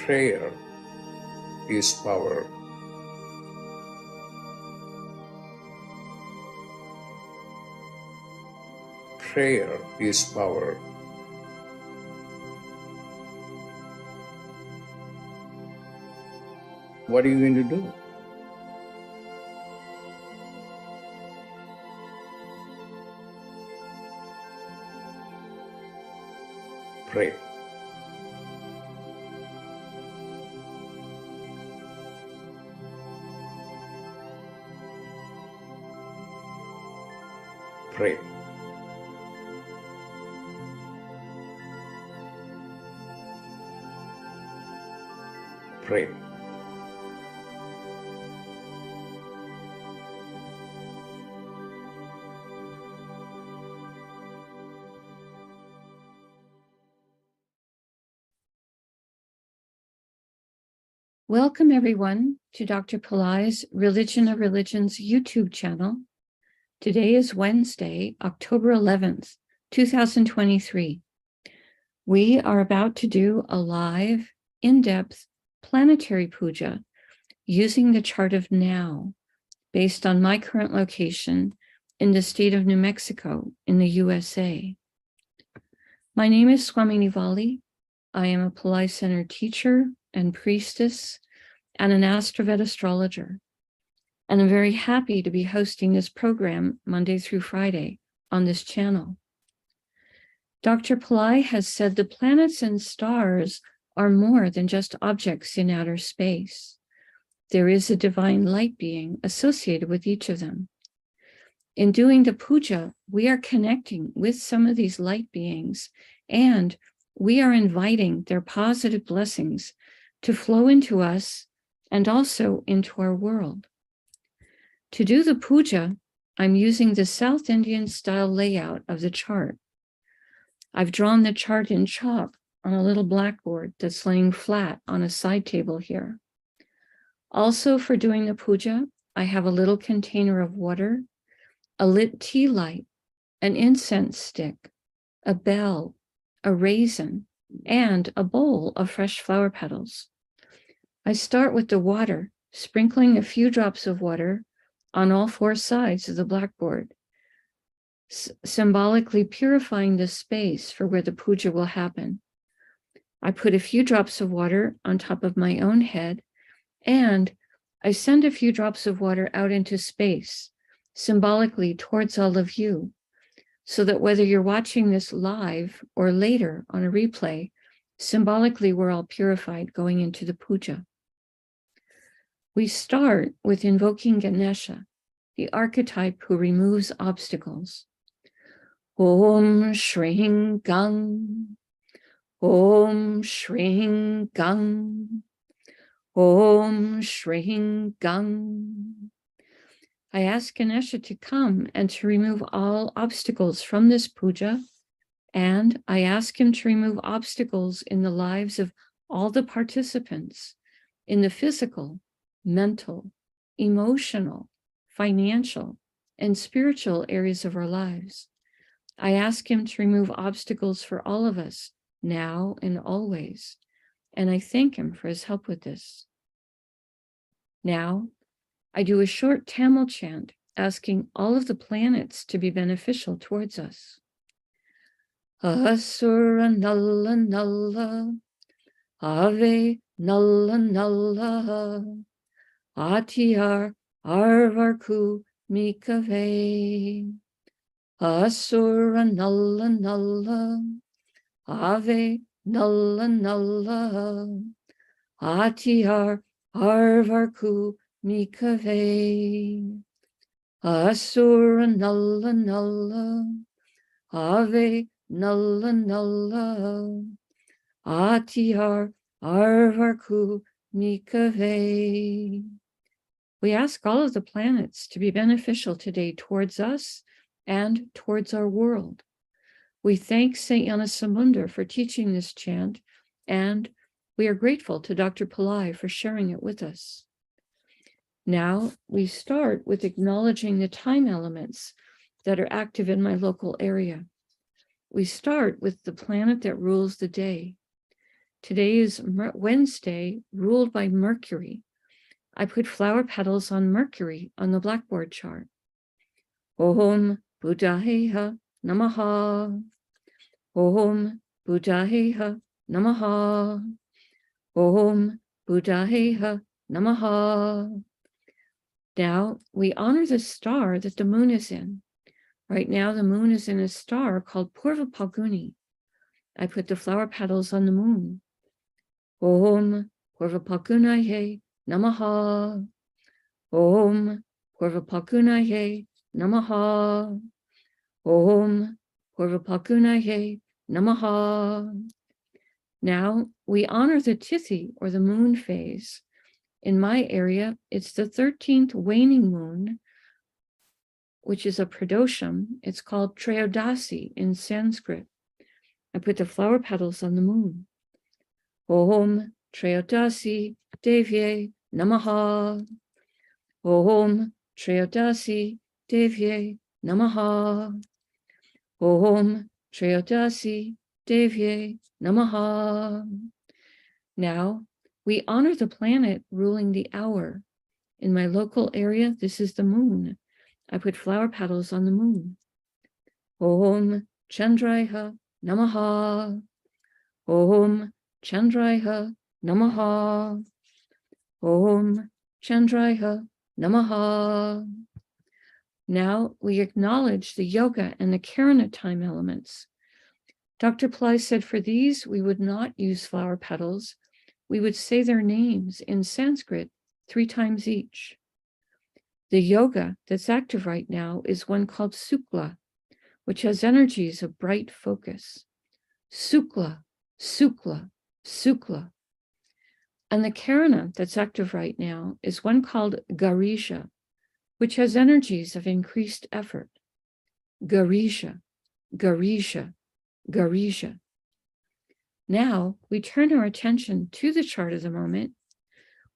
Prayer is power. Prayer is power. What are you going to do? Pray. Pray. Pray. Welcome, everyone, to Dr. Pillai's Religion of Religions YouTube channel. Today is Wednesday, October 11th, 2023. We are about to do a live, in-depth planetary puja using the chart of now, based on my current location in the state of New Mexico in the USA. My name is Swamini Valli. I am a Pillai Center teacher and priestess and an AstroVed astrologer. And I'm very happy to be hosting this program Monday through Friday on this channel. Dr. Pillai has said the planets and stars are more than just objects in outer space. There is a divine light being associated with each of them. In doing the puja, we are connecting with some of these light beings, and we are inviting their positive blessings to flow into us and also into our world. To do the puja, I'm using the South Indian style layout of the chart. I've drawn the chart in chalk on a little blackboard that's laying flat on a side table here. Also, for doing the puja, I have a little container of water, a lit tea light, an incense stick, a bell, a raisin, and a bowl of fresh flower petals. I start with the water, sprinkling a few drops of water on all four sides of the blackboard, symbolically purifying the space for where the puja will happen. I put a few drops of water on top of my own head, and I send a few drops of water out into space, symbolically towards all of you, so that whether you're watching this live or later on a replay, symbolically we're all purified going into the puja. We start with invoking Ganesha, the archetype who removes obstacles. Om Shring Gang, Om Shring Gang, Om Shring Gang. I ask Ganesha to come and to remove all obstacles from this puja, and I ask him to remove obstacles in the lives of all the participants in the physical, mental, emotional, financial, and spiritual areas of our lives. I ask him to remove obstacles for all of us now and always, and I thank him for his help with this. Now, I do a short Tamil chant asking all of the planets to be beneficial towards us. Asura Nalla Nalla, Ave Nalla Nalla, Atiyar Arvarku Mikave. Asura Nalla Nalla, Ave Nalla Nalla, Atiyar Arvarku Mikave. Asura Nalla Nalla, Ave Nalla Nalla, Atiyar Arvarku Mikave. We ask all of the planets to be beneficial today towards us and towards our world. We thank Saint Yanasamunda for teaching this chant, and we are grateful to Dr. Pillai for sharing it with us. Now, we start with acknowledging the time elements that are active in my local area. We start with the planet that rules the day. Today is Wednesday, ruled by Mercury. I put flower petals on Mercury on the blackboard chart. Om Buddhayeha Namaha. Om Buddhayeha Namaha. Om Buddhayeha Namaha. Now we honor the star that the moon is in. Right now the moon is in a star called Purva Phalguni. I put the flower petals on the moon. Om Purva Phalgunaye Namaha. Om Purva Phalgunaye Namaha. Om Purva Phalgunaye Namaha. Now we honor the Tithi, or the moon phase. In my area, it's the 13th waning moon, which is a pradosham. It's called Trayodasi in Sanskrit. I put the flower petals on the moon. Om Trayodasi Devye Namaha. Om Trayodasi Devye Namaha. Om Trayodasi Devye Namaha. Now we honor the planet ruling the hour. In my local area, this is the moon. I put flower petals on the moon. Om Chandraya Namaha. Om Chandraya Namaha. Om Chandraya Namaha. Now we acknowledge the yoga and the Karana time elements. Dr. Pillai said for these, we would not use flower petals. We would say their names in Sanskrit 3 times each. The yoga that's active right now is one called Sukla, which has energies of bright focus. Sukla, Sukla, Sukla. And the Karana that's active right now is one called Garisha, which has energies of increased effort. Garisha, Garisha, Garisha. Now we turn our attention to the chart of the moment.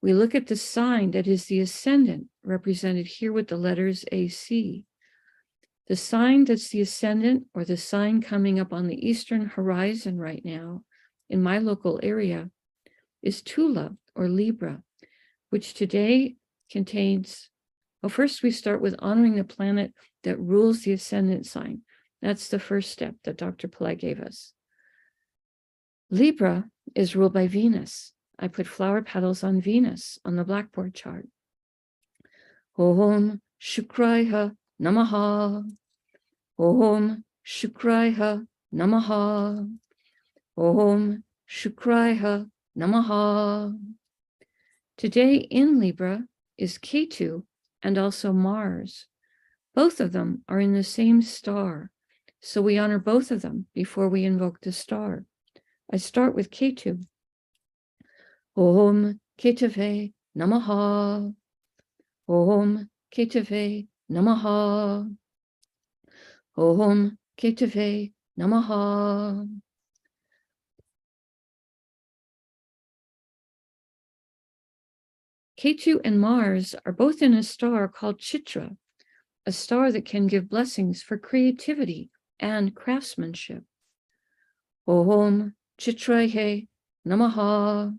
We look at the sign that is the ascendant, represented here with the letters AC. The sign that's the ascendant, or the sign coming up on the eastern horizon right now in my local area, is Tula, or Libra, which today contains, well, first we start with honoring the planet that rules the ascendant sign. That's the first step that Dr. Pillai gave us. Libra is ruled by Venus. I put flower petals on Venus on the blackboard chart. Om Shukraya Namaha. Om Shukraya Namaha. Om Shukraya Namaha. Today in Libra is Ketu and also Mars. Both of them are in the same star, so we honor both of them before we invoke the star. I start with Ketu. Om Ketave Namaha. Om Ketave Namaha. Om Ketave Namaha. Ketu and Mars are both in a star called Chitra, a star that can give blessings for creativity and craftsmanship. Om Chitraye Namaha.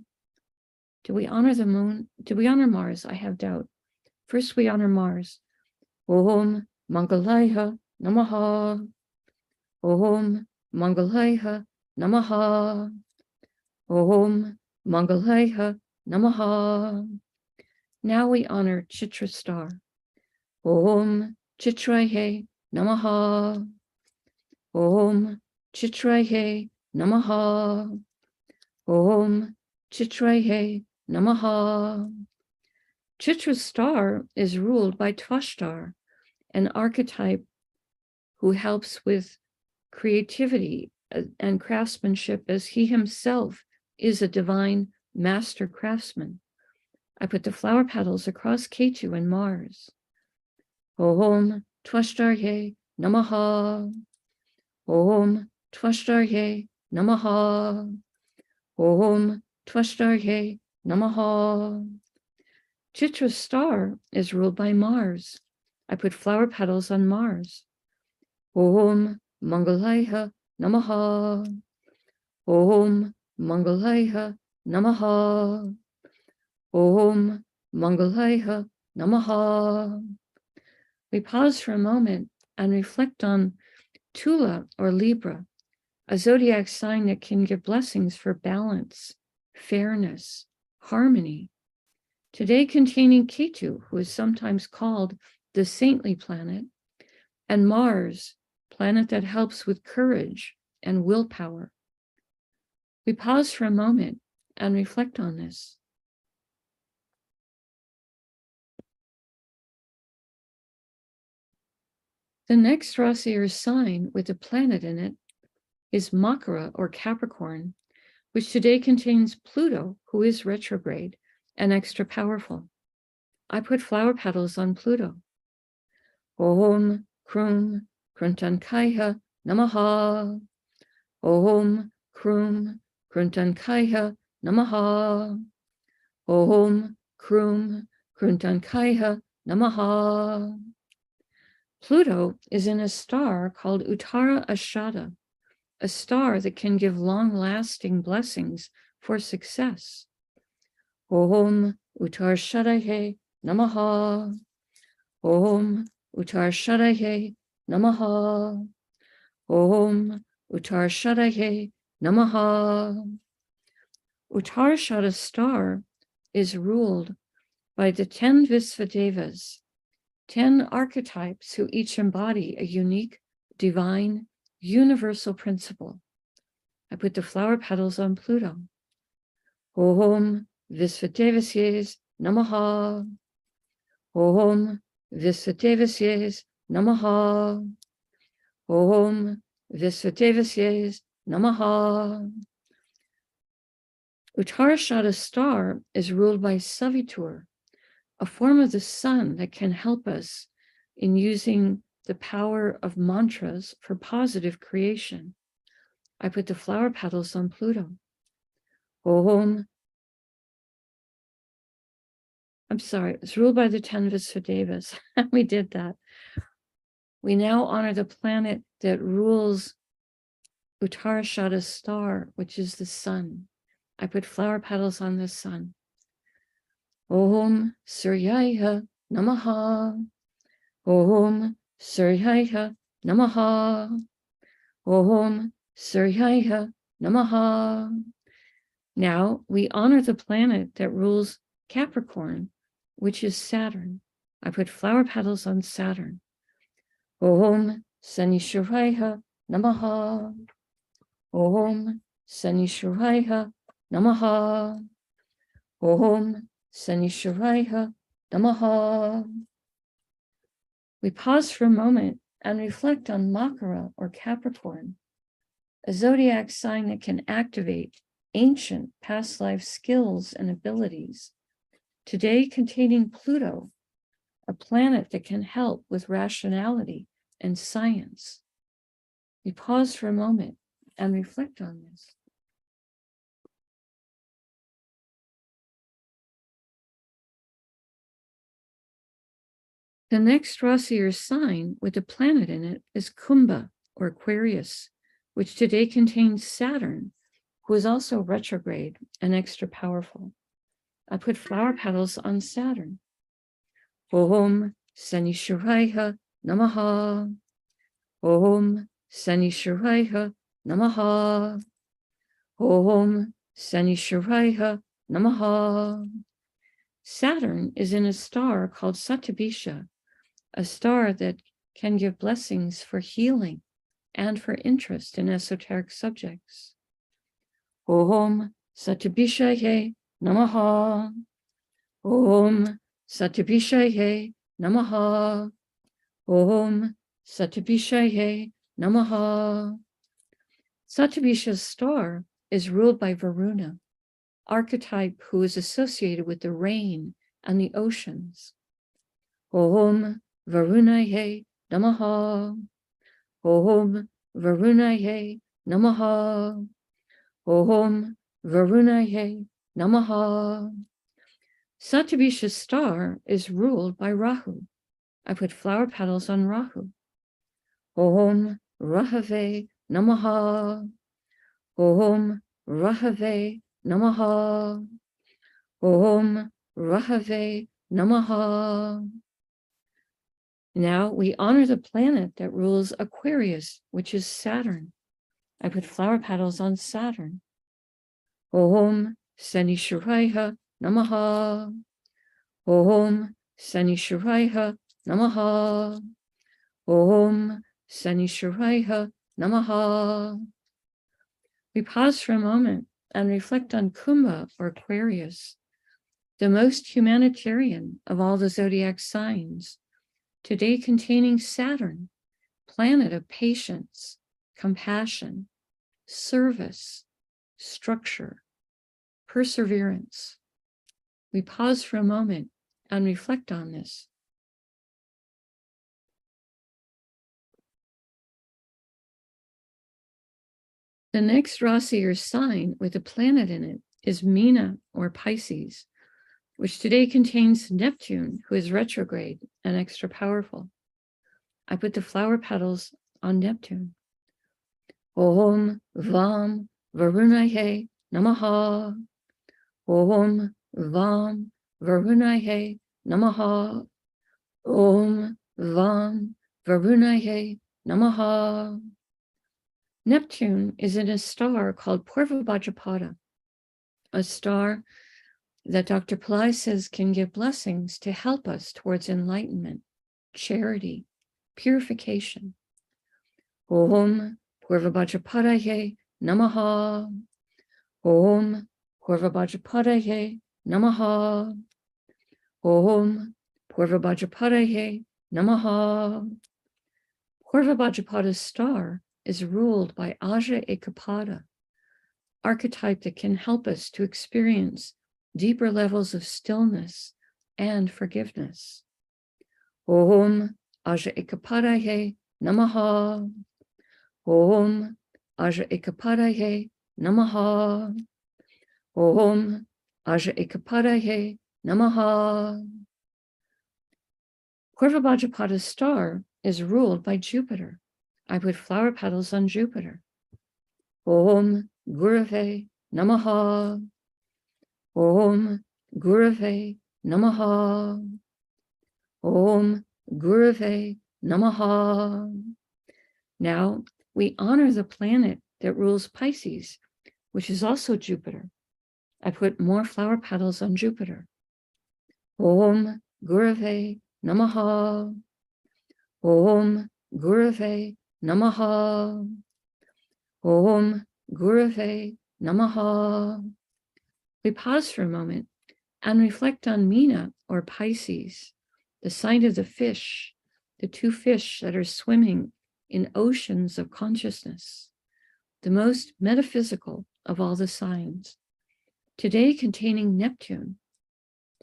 Do we honor the moon? Do we honor Mars? I have doubt. First we honor Mars. Om Mangalaya Namaha. Om Mangalaya Namaha. Om Mangalaya Namaha. Now we honor Chitra star. Om Chitraye Namaha. Om Chitraye Namaha. Om Chitraye Namaha. Chitra star is ruled by Twashtar, an archetype who helps with creativity and craftsmanship, as he himself is a divine master craftsman. I put the flower petals across Ketu and Mars. Om Twashtarye Namaha. Om Twashtarye Namaha. Om Twashtarye Namaha. Chitra star is ruled by Mars. I put flower petals on Mars. Om Mangalaya Namaha. Om Mangalaya Namaha. Om Mangalaya Namaha. We pause for a moment and reflect on Tula or Libra, a zodiac sign that can give blessings for balance, fairness, harmony. Today containing Ketu, who is sometimes called the saintly planet, and Mars, planet that helps with courage and willpower. We pause for a moment and reflect on this. The next Rasi or sign with a planet in it is Makara or Capricorn, which today contains Pluto, who is retrograde and extra powerful. I put flower petals on Pluto. Om Krum Kruntankaya Namaha. Om Krum Kruntankaya Namaha. Om Krum Kruntankaya Namaha. Pluto is in a star called Uttara Ashada, a star that can give long-lasting blessings for success. Om Uttara Shadahe Namaha. Om Uttara Shadahe Namaha. Om Uttara Shadahe Namaha. Uttara Shada star is ruled by the 10 Visvadevas, 10 archetypes who each embody a unique, divine, universal principle. I put the flower petals on Pluto. Om Visvadevasye Namaha. Om Visvadevasye Namaha. Om Visvadevasye Namaha. Uttarashada star is ruled by Savitur, a form of the sun that can help us in using the power of mantras for positive creation. I put the flower petals on Pluto. It's ruled by the 10 Visvadevas. We did that. We now honor the planet that rules Uttarashada star, which is the sun. I put flower petals on the sun. Om Suryaya Namaha. Om Suryaya Namaha. Om Suryaya Namaha. Now we honor the planet that rules Capricorn, which is Saturn. I put flower petals on Saturn. Om Sanishwaraya Namaha. Om Sanishwaraya Namaha. Om Sanishwaraya Namaha. We pause for a moment and reflect on Makara or Capricorn, a zodiac sign that can activate ancient past life skills and abilities. Today containing Pluto, a planet that can help with rationality and science. We pause for a moment and reflect on this. The next Rasi or sign with a planet in it is Kumbha or Aquarius, which today contains Saturn, who is also retrograde and extra powerful. I put flower petals on Saturn. Om Sanishwaraya Namaha. Om Sanishwaraya Namaha. Om Sanishwaraya Namaha. Saturn is in a star called Satyabisha, a star that can give blessings for healing and for interest in esoteric subjects. Om Satyabishaye Namaha. Om Satyabishaye Namaha. Om Satyabishaye Namaha. Satyabisha's star is ruled by Varuna, archetype who is associated with the rain and the oceans. Om Varunaye Namaha. Om Varunaye Namaha. Om Varunaye Namaha. Satyabisha's star is ruled by Rahu. I put flower petals on Rahu. Om Rahave Namaha. Om Rahave Namaha. Om Rahave Namaha. Now we honor the planet that rules Aquarius, which is Saturn. I put flower petals on Saturn. Om Sanishwaraya Namaha. Om Sanishwaraya Namaha. Om Sanishwaraya Namaha. We pause for a moment and reflect on Kumbha or Aquarius, the most humanitarian of all the zodiac signs, today containing Saturn, planet of patience, compassion, service, structure, perseverance. We pause for a moment and reflect on this. The next Rasi or sign with a planet in it is Meena or Pisces, which today contains Neptune, who is retrograde and extra powerful. I put the flower petals on Neptune. Om Vam Varunaye Namaha. Om Vam Varunaye Namaha. Om Vam Varunaye Namaha. Neptune is in a star called Purva Bhajapada, a star that Dr. Pillai says can give blessings to help us towards enlightenment, charity, purification. Om Purva Bhajapadaye Namaha. Om Purva Bhajapadaye Namaha. Om Purva Bhajapadaye Namaha. Purva Bhajapada's star is ruled by Aja Ekapada, archetype that can help us to experience deeper levels of stillness and forgiveness. Om Aja Ekapadaye Namaha. Om Aja Ekapadaye Namaha. Om Aja Ekapadaye Namaha. Purva Bhajapada's star is ruled by Jupiter. I put flower petals on Jupiter. Om Gurave Namaha. Om Gurave Namaha. Om Gurave Namaha. Now we honor the planet that rules Pisces, which is also Jupiter. I put more flower petals on Jupiter. Om Gurave Namaha. Om Gurave Namaha. Om Gurave Namaha. We pause for a moment and reflect on Meena or Pisces, the sign of the fish, the two fish that are swimming in oceans of consciousness, the most metaphysical of all the signs, today containing Neptune,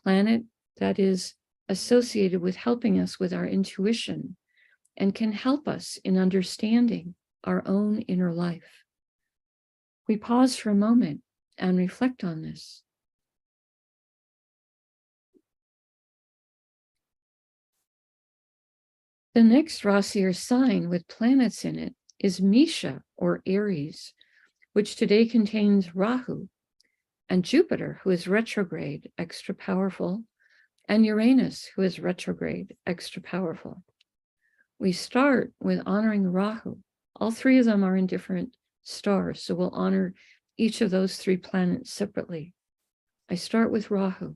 planet that is associated with helping us with our intuition and can help us in understanding our own inner life. We pause for a moment and reflect on this. The next Rasi or sign with planets in it is Misha or Aries, which today contains Rahu and Jupiter, who is retrograde, extra powerful, and Uranus, who is retrograde, extra powerful. We start with honoring Rahu. All three of them are in different stars, so we'll honor each of those three planets separately. I start with Rahu.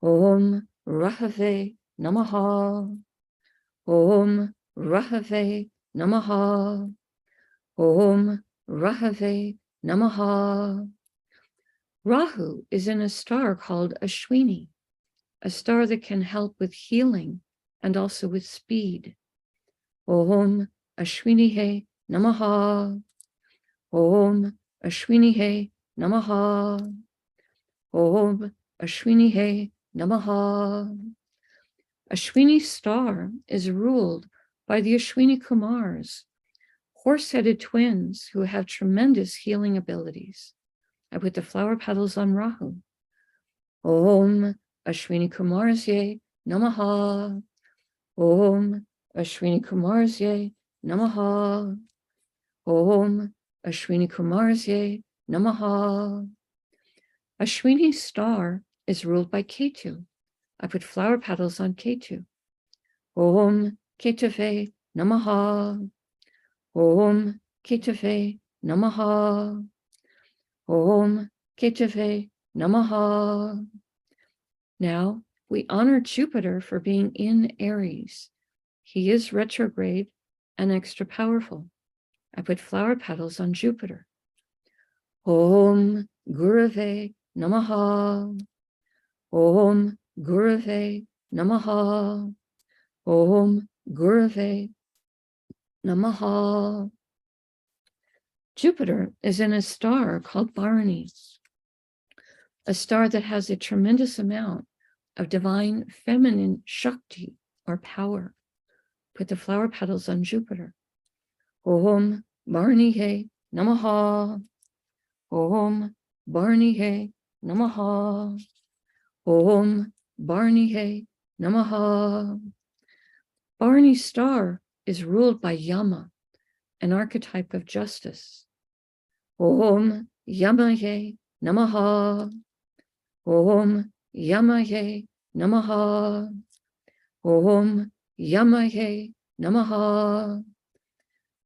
Om Rahave Namaha. Om Rahave Namaha. Om Rahave Namaha. Rahu is in a star called Ashwini, a star that can help with healing and also with speed. Om Ashwinihe Namaha. Om Ashwinihe Namaha. Om Ashwinihe Namaha. Ashwini's star is ruled by the Ashwini Kumars, horse-headed twins who have tremendous healing abilities. I put the flower petals on Rahu. Om Ashwini Kumarsye Namaha. Om Ashwini Kumarsye Namaha. Om Ashwini Kumarsye Namaha. Ashwini star is ruled by Ketu. I put flower petals on Ketu. Om Ketave Namaha. Om Ketave Namaha. Om Ketave Namaha. Now we honor Jupiter for being in Aries. He is retrograde and extra powerful. I put flower petals on Jupiter. Om Gurave Namaha. Om Gurave Namaha. Om Gurave Namaha. Jupiter is in a star called Bharani, a star that has a tremendous amount of divine feminine Shakti or power. Put the flower petals on Jupiter. Om Bharani Namaha. Om Bharani Namaha. Om Bharani Namaha. Bharani star is ruled by Yama, an archetype of justice. Om Yamaye Namaha. Om Yamaye Namaha. Om Yamaye Namaha.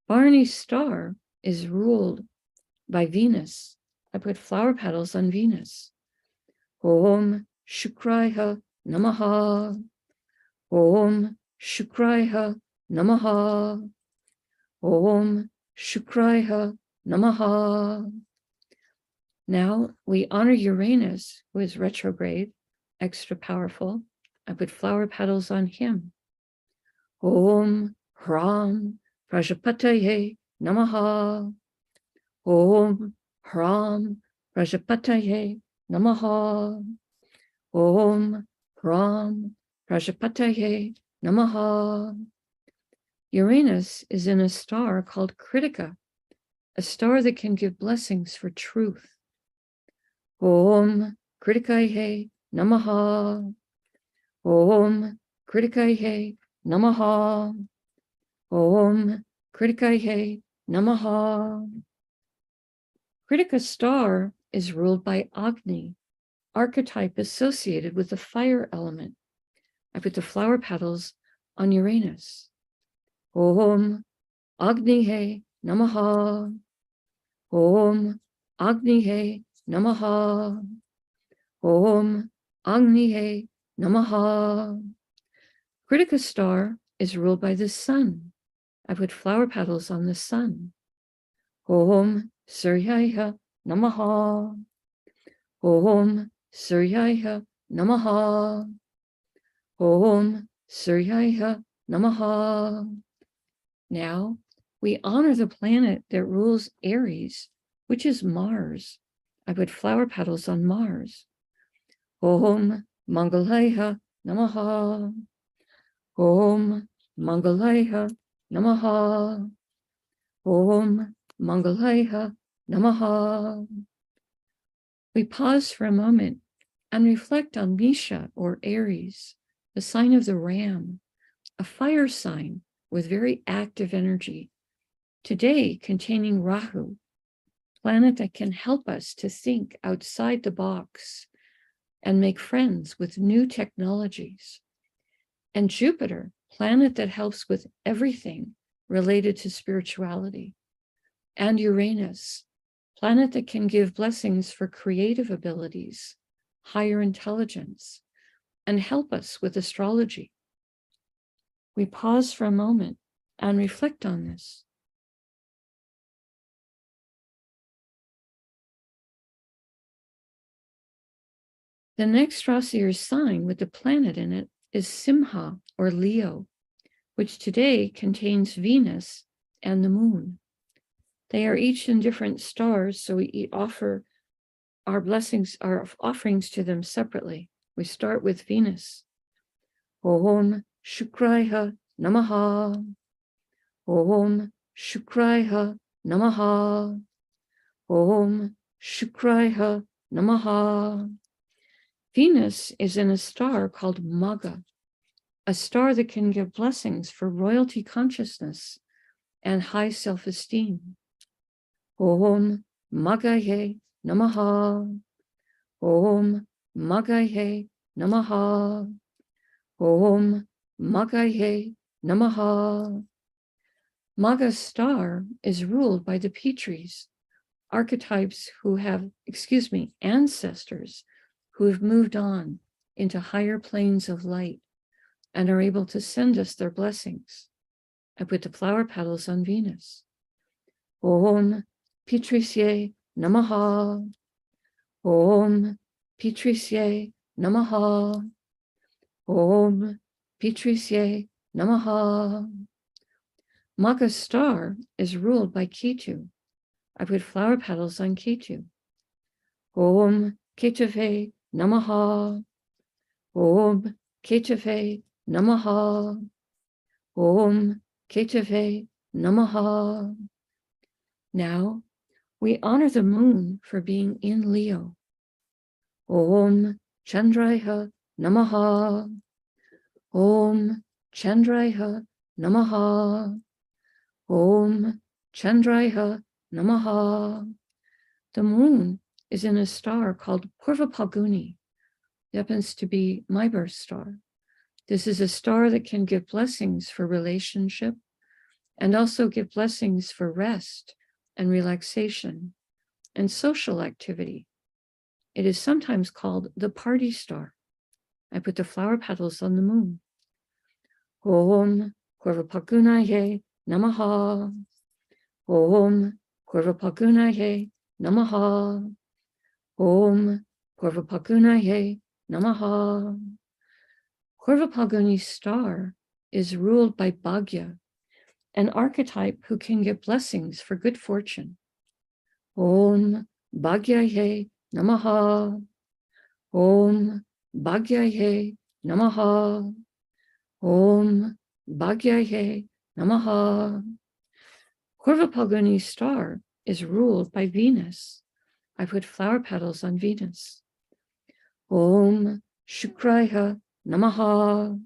Bharani star is ruled by Venus. I put flower petals on Venus. Om Shukraya Namaha. Om Shukraya Namaha. Om Shukraya Namaha. Now we honor Uranus, who is retrograde, extra powerful. I put flower petals on him. Om Hram Prajapataye Namaha. Om Hram Prajapataye Namaha. Om Hram Prajapataye Namaha. Uranus is in a star called Kritika, a star that can give blessings for truth. Om Kritikaye Namaha. Om Kritikaye Namaha. Om Kritikaye Namaha. Kritika star is ruled by Agni, archetype associated with the fire element. I put the flower petals on Uranus. Om Agnihe Namaha. Om Agnihe Namaha. Om Agnihe Namaha. Kritika star is ruled by the sun. I put flower petals on the sun. Om Suryaya Namaha. Om Suryaya Namaha. Om Suryaya Namaha. Now we honor the planet that rules Aries, which is Mars. I put flower petals on Mars. Om Mangalaya Namaha. Om Mangalaya Namaha. Om Mangalaya Namaha. We pause for a moment and reflect on Misha or Aries, the sign of the ram, a fire sign with very active energy, today containing Rahu, planet that can help us to think outside the box and make friends with new technologies. And Jupiter, planet that helps with everything related to spirituality. And Uranus, planet that can give blessings for creative abilities, higher intelligence, and help us with astrology. We pause for a moment and reflect on this. The next Rasi or sign with the planet in it is Simha or Leo, which today contains Venus and the moon. They are each in different stars, so we offer our blessings, our offerings to them separately. We start with Venus. Om Shukraya Namaha. Om Shukraya Namaha. Om Shukraya Namaha. Venus is in a star called Magha, a star that can give blessings for royalty consciousness and high self-esteem. Om Magaye Namaha. Om Magaye Namaha. Om Magaye Namaha. Maga's star is ruled by the Petries, archetypes who have, ancestors who have moved on into higher planes of light and are able to send us their blessings. I put the flower petals on Venus. Om Petrisye Namaha. Om Petrisye Namaha. Om Petrisye Namaha. Maga's star is ruled by Ketu. I put flower petals on Ketu. Om Ketave Namaha. Om Ketave Namaha. Om Ketave Namaha. Now we honor the moon for being in Leo. Om Chandraya Namaha. Om Chandraya Namaha. Om Chandraya Namaha. The moon is in a star called Purva Phalguni. It happens to be my birth star. This is a star that can give blessings for relationship and also give blessings for rest and relaxation and social activity. It is sometimes called the party star. I put the flower petals on the moon. Om Purva Phalgunaye Namaha. Om Purva Phalgunaye Namaha. Om Purva Phalgunaye Namaha. Purva Phalguni's star is ruled by Bhagya, an archetype who can give blessings for good fortune. Om Bhagyaye Namaha. Om Bhagyaye Namaha. Om Bhagyaye Namaha. Purva Phalguni's star is ruled by Venus. I put flower petals on Venus. Om Shukraya Namaha.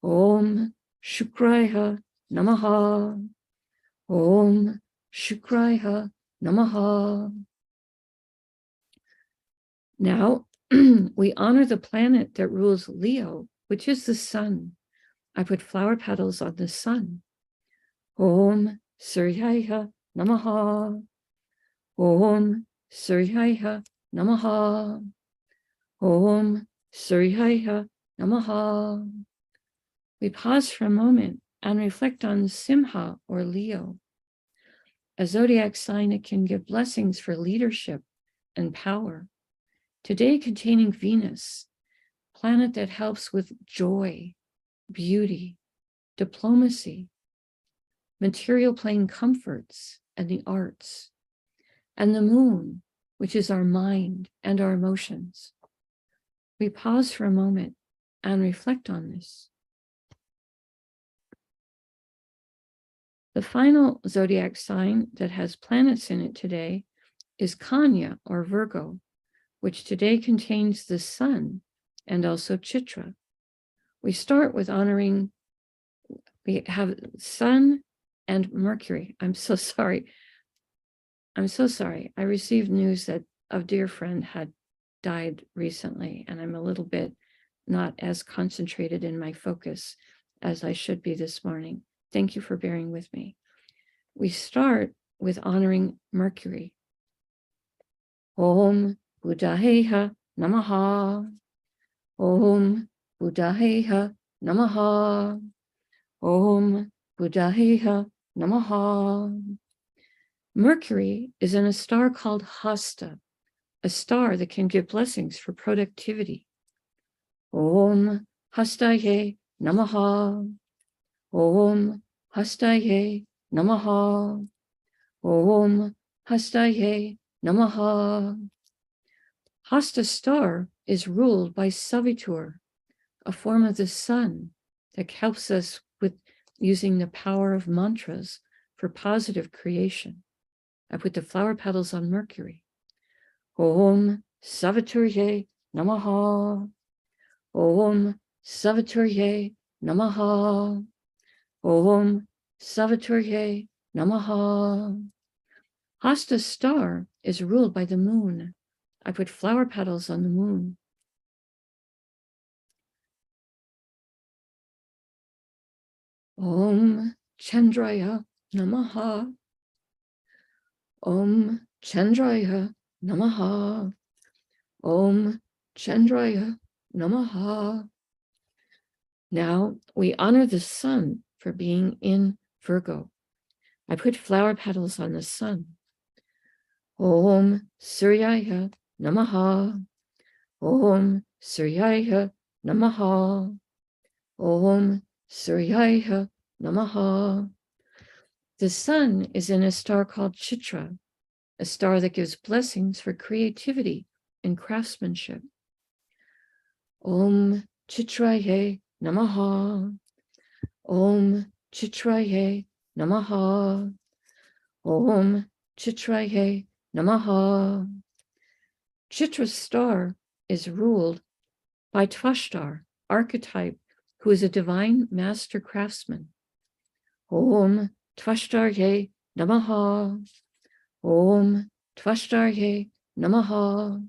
Om Shukraya Namaha. Om Shukraya Namaha. Now we honor the planet that rules Leo, which is the sun. I put flower petals on the sun. Om Suryaya Namaha. Om Suryaya Namaha. Om Suryaya Namaha. We pause for a moment and reflect on Simha or Leo, a zodiac sign that can give blessings for leadership and power. Today containing Venus, planet that helps with joy, beauty, diplomacy, material plane comforts, and the arts, and the moon, which is our mind and our emotions. We pause for a moment and reflect on this. The final zodiac sign that has planets in it today is Kanya or Virgo, which today contains the sun and also Chitra. We start with honoring, we have sun and Mercury. I'm so sorry. I received news that a dear friend had died recently, and I'm a little bit not as concentrated in my focus as I should be this morning. Thank you for bearing with me. We start with honoring Mercury. Om Buddhaheha Namaha. Om Buddhaheha Namaha. Om Buddhaheha Namaha. Mercury is in a star called Hasta, a star that can give blessings for productivity. Om Hastaye Namaha. Om Hastaye Namaha. Om Hastaye Namaha. Hasta star is ruled by Savitur, a form of the sun that helps us with using the power of mantras for positive creation. I put the flower petals on Mercury. Om Saviturye Namaha. Om Saviturye Namaha. Om Saviturye Namaha. Hasta's star is ruled by the moon. I put flower petals on the moon. Om Chandraya Namaha. Om Chandraya Namaha. Om Chandraya Namaha. Now we honor the sun for being in Virgo. I put flower petals on the sun. Om Suryaya Namaha. Om Suryaya Namaha. Om Suryaya Namaha. The sun is in a star called Chitra, a star that gives blessings for creativity and craftsmanship. Om Chitraye Namaha. Om Chitraye Namaha. Om Chitraye Namaha. Chitra's star is ruled by Tvashtar, archetype, who is a divine master craftsman. Om Tvashtarye Namaha. Om Tvashtarye Namaha.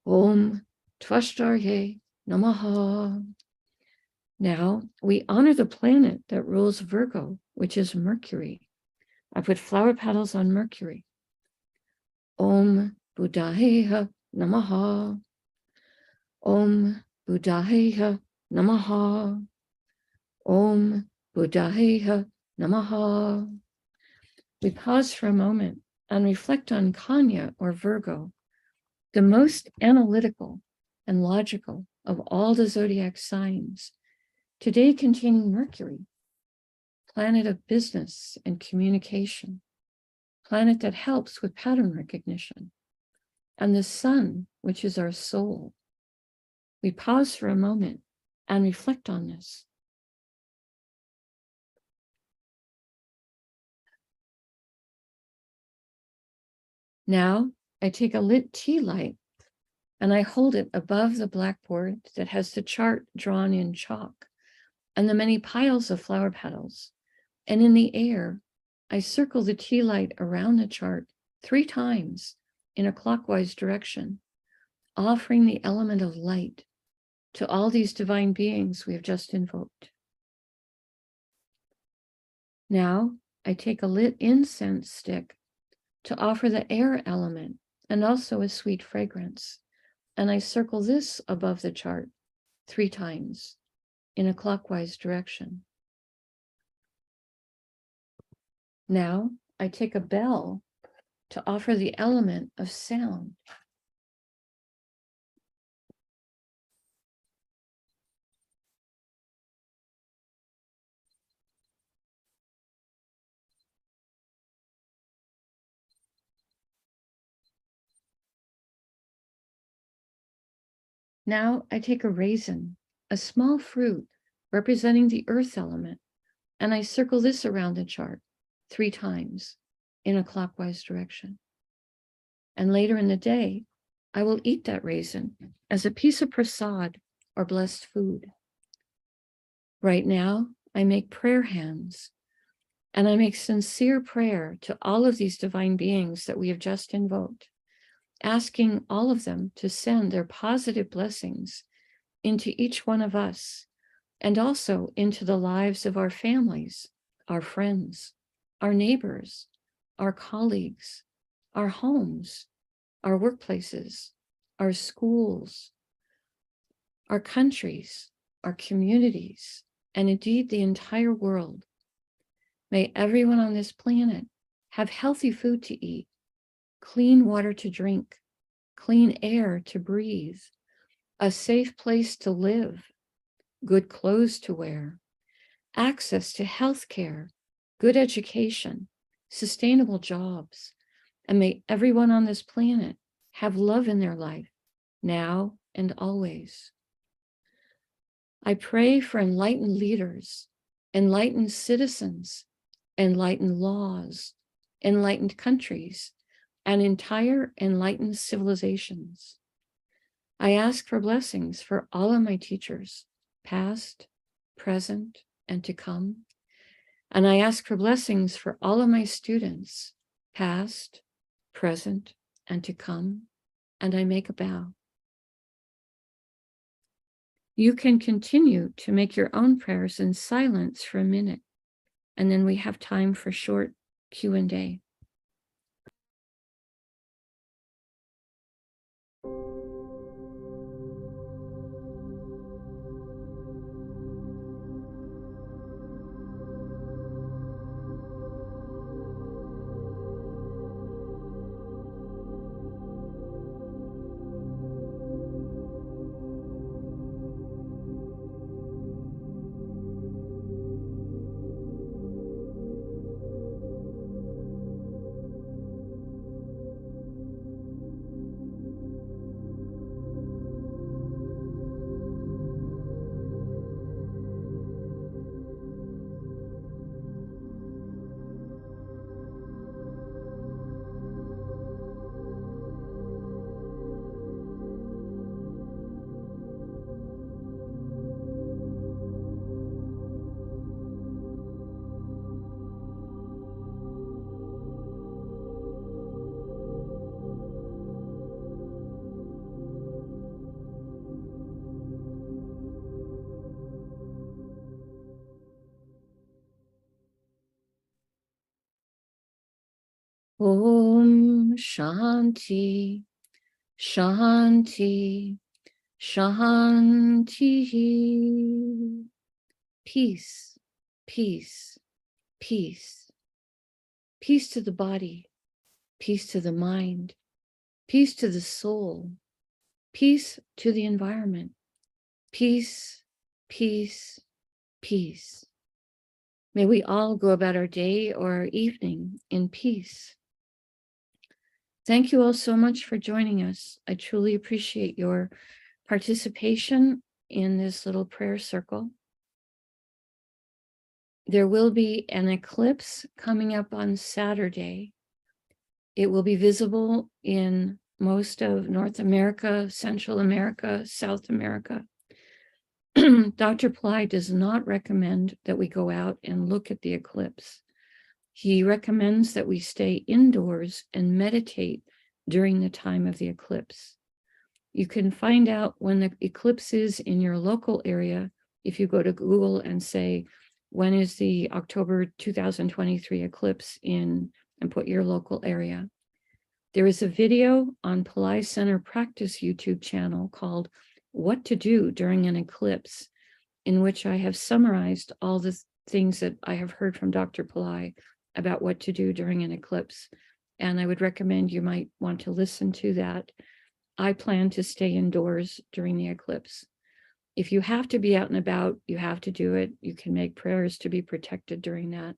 Om Tvashtarye Namaha. Now we honor the planet that rules Virgo, which is Mercury. I put flower petals on Mercury. Om Buddhaya Namaha. Om Buddhaya Namaha. Om Buddhaya Namaha. We pause for a moment and reflect on Kanya or Virgo, the most analytical and logical of all the zodiac signs, today containing Mercury, planet of business and communication, planet that helps with pattern recognition, and the sun, which is our soul. We pause for a moment and reflect on this. Now I take a lit tea light and I hold it above the blackboard that has the chart drawn in chalk and the many piles of flower petals. And in the air, I circle the tea light around the chart 3 times in a clockwise direction, offering the element of light to all these divine beings we have just invoked. Now I take a lit incense stick to offer the air element and also a sweet fragrance. And I circle this above the chart 3 times in a clockwise direction. Now I take a bell to offer the element of sound. Now I take a raisin, a small fruit representing the earth element, and I circle this around the chart 3 times in a clockwise direction. And later in the day, I will eat that raisin as a piece of prasad or blessed food. Right now, I make prayer hands, and I make sincere prayer to all of these divine beings that we have just invoked, asking all of them to send their positive blessings into each one of us and also into the lives of our families, our friends, our neighbors, our colleagues, our homes, our workplaces, our schools, our countries, our communities, and indeed the entire world. May everyone on this planet have healthy food to eat, clean water to drink, clean air to breathe, a safe place to live, good clothes to wear, access to health care, good education, sustainable jobs, and may everyone on this planet have love in their life, now and always. I pray for enlightened leaders, enlightened citizens, enlightened laws, enlightened countries, and entire enlightened civilizations. I ask for blessings for all of my teachers, past, present, and to come. And I ask for blessings for all of my students, past, present, and to come, and I make a bow. You can continue to make your own prayers in silence for a minute, and then we have time for short Q&A. Om Shanti, Shanti, Shanti. Peace, peace, peace. Peace to the body, peace to the mind, peace to the soul, peace to the environment. Peace, peace, peace. May we all go about our day or our evening in peace. Thank you all so much for joining us. I truly appreciate your participation in this little prayer circle. There will be an eclipse coming up on Saturday. It will be visible in most of North America, Central America, South America. Dr. Pillai does not recommend that we go out and look at the eclipse. He recommends that we stay indoors and meditate during the time of the eclipse. You can find out when the eclipse is in your local area if you go to Google and say, when is the October 2023 eclipse in, and put your local area. There is a video on Pillai Center Practice YouTube channel called What to Do During an Eclipse, in which I have summarized all the things that I have heard from Dr. Pillai about what to do during an eclipse. And I would recommend you might want to listen to that. I plan to stay indoors during the eclipse. If you have to be out and about, you have to do it. You can make prayers to be protected during that.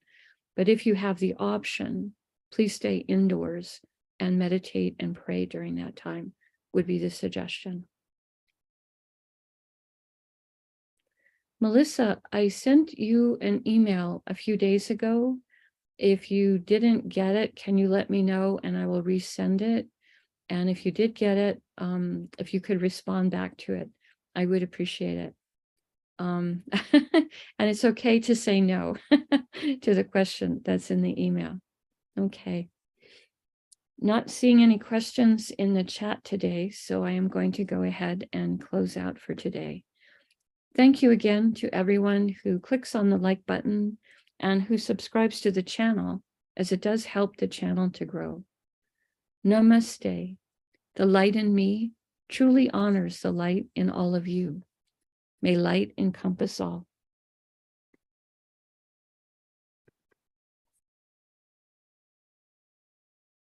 But if you have the option, please stay indoors and meditate and pray during that time, would be the suggestion. Melissa, I sent you an email a few days ago. If you didn't get it, can you let me know and I will resend it? And if you did get it, if you could respond back to it, I would appreciate it. And it's okay to say no to the question that's in the email. Okay. Not seeing any questions in the chat today, so I am going to go ahead and close out for today. Thank you again to everyone who clicks on the like button and who subscribes to the channel, as it does help the channel to grow. Namaste. The light in me truly honors the light in all of you. May light encompass all.